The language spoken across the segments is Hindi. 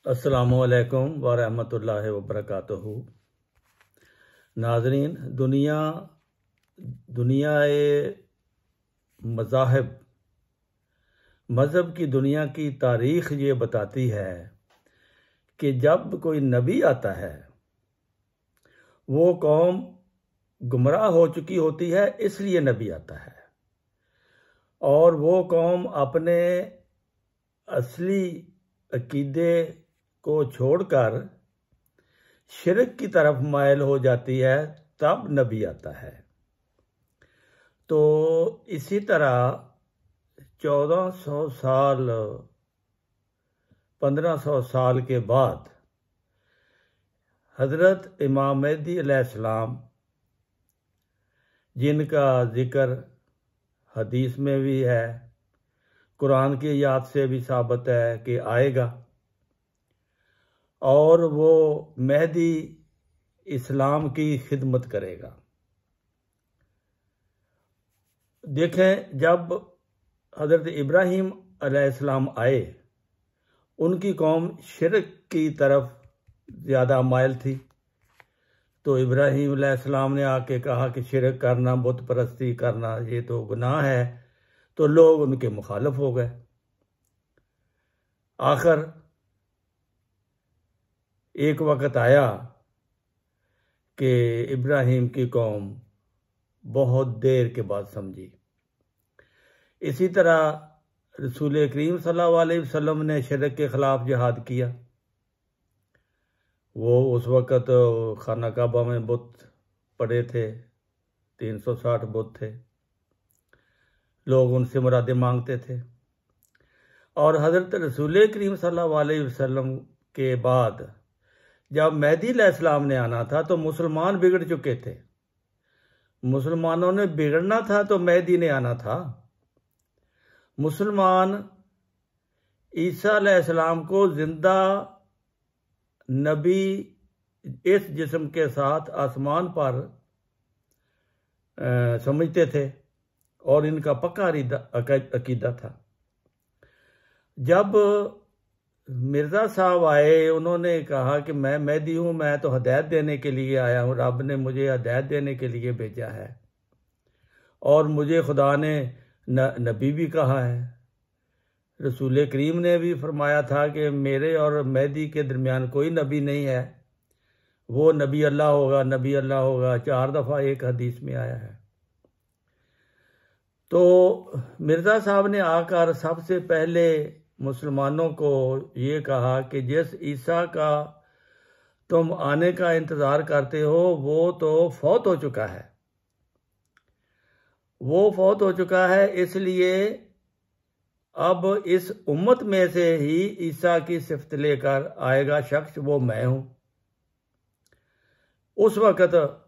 अस्सलामुअलैकुम वरहमतुल्लाहि वबरकातुहू। नाज़रीन, दुनियाए मज़ाहिब मज़हब की दुनिया की तारीख़ ये बताती है कि जब कोई नबी आता है वो कौम गुमराह हो चुकी होती है, इसलिए नबी आता है। और वो कौम अपने असली अकीदे को छोड़कर शिरक की तरफ मायल हो जाती है, तब नबी आता है। तो इसी तरह 1400 साल 1500 साल के बाद हज़रत इमाम मेहदी अलैहिस्सलाम, जिनका जिक्र हदीस में भी है, कुरान की आयत से भी साबित है कि आएगा, और वो मेहदी इस्लाम की खिदमत करेगा। देखें, जब हज़रत इब्राहीम अलैहिस्सलाम आए, उनकी कौम शिरक की तरफ ज़्यादा मायल थी। तो इब्राहीम अलैहिस्सलाम ने आके कहा कि शिरक करना, बुत परस्ती करना, ये तो गुनाह है। तो लोग उनके मुखालिफ हो गए। आखिर एक वक़्त आया कि इब्राहीम की कौम बहुत देर के बाद समझी। इसी तरह रसूल करीम सल्लल्लाहु अलैहि वसल्लम ने शिरक के ख़िलाफ़ जिहाद किया। वो उस वक़्त खाना काबा में बुत पड़े थे, 360 बुत थे, लोग उनसे मुरादें मांगते थे। और हज़रत रसूल करीम सल्लल्लाहु अलैहि वसल्लम के बाद जब मेहदी अलैहिस्सलाम ने आना था तो मुसलमान बिगड़ चुके थे। मुसलमानों ने बिगड़ना था तो मेहदी ने आना था। मुसलमान ईसा अलैहिस्सलाम को जिंदा नबी इस जिस्म के साथ आसमान पर समझते थे और इनका पक्का अकीदा था। जब मिर्ज़ा साहब आए, उन्होंने कहा कि मैं मेहदी हूँ, मैं तो हदायत देने के लिए आया हूँ, रब ने मुझे हदायत देने के लिए भेजा है और मुझे खुदा ने नबी भी कहा है। रसूल करीम ने भी फरमाया था कि मेरे और मेहदी के दरमियान कोई नबी नहीं है, वो नबी अल्लाह होगा, नबी अल्लाह होगा। 4 दफ़ा एक हदीस में आया है। तो मिर्ज़ा साहब ने आकर सबसे पहले मुसलमानों को ये कहा कि जिस ईसा का तुम आने का इंतज़ार करते हो वो तो फौत हो चुका है। वो फौत हो चुका है, इसलिए अब इस उम्मत में से ही ईसा की सिफत लेकर आएगा शख्स, वो मैं हूं। उस वक़्त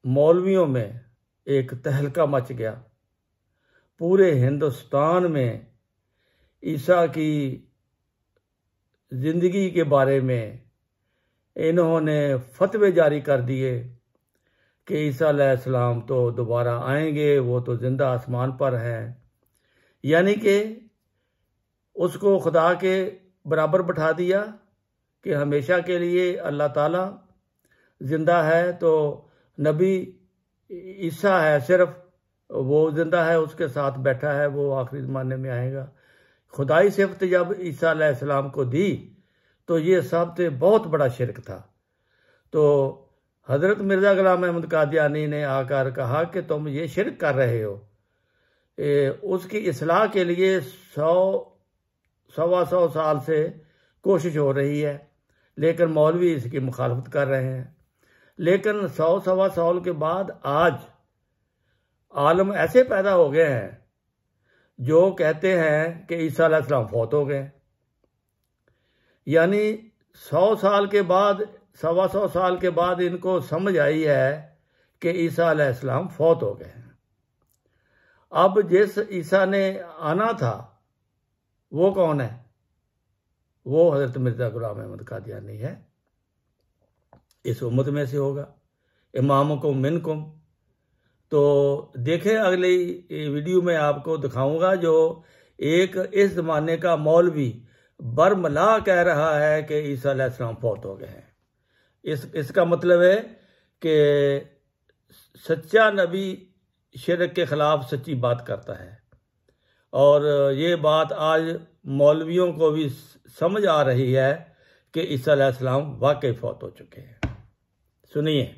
मौलवियों में एक तहलका मच गया। पूरे हिंदुस्तान में ईसा की ज़िंदगी के बारे में इन्होंने फतवे जारी कर दिए कि ईसा अलैहिस्सलाम तो दोबारा आएंगे, वो तो ज़िंदा आसमान पर हैं। यानी कि उसको खुदा के बराबर बैठा दिया कि हमेशा के लिए अल्लाह ताला ज़िंदा है, तो नबी ईसा है, सिर्फ वो ज़िंदा है, उसके साथ बैठा है, वो आखिरी ज़माने में आएगा। खुदाई सिफत जब ईसा अलैहिस्सलाम को दी तो ये सबसे बहुत बड़ा शिरक था। तो हज़रत मिर्ज़ा ग़ुलाम अहमद कादियानी ने आकर कहा कि तुम ये शिरक कर रहे हो। उसकी इस्लाह के लिए 100-125 साल से कोशिश हो रही है, लेकिन मौलवी इसकी मुखालफत कर रहे हैं। लेकिन 100-125 साल के बाद आज आलम ऐसे पैदा हो गए हैं जो कहते हैं कि ईसा अलैहिस्सलाम फौत हो गए। यानी 100 साल के बाद, 125 साल के बाद इनको समझ आई है कि ईसा अलैहिस्सलाम फौत हो गए हैं। अब जिस ईसा ने आना था वो कौन है? वो हज़रत मिर्ज़ा ग़ुलाम अहमद कादियानी है। इस उम्मत में से होगा, इमामुकुम मिनकुम। तो देखें, अगली वीडियो में आपको दिखाऊंगा जो एक इस ज़माने का मौलवी बरमला कह रहा है कि ईसा अलैहिस्सलाम फौत हो गए हैं। इसका मतलब है कि सच्चा नबी शिरक के ख़िलाफ़ सच्ची बात करता है, और ये बात आज मौलवियों को भी समझ आ रही है कि ईसा अलैहिस्सलाम वाकई फौत हो चुके हैं। सुनिए।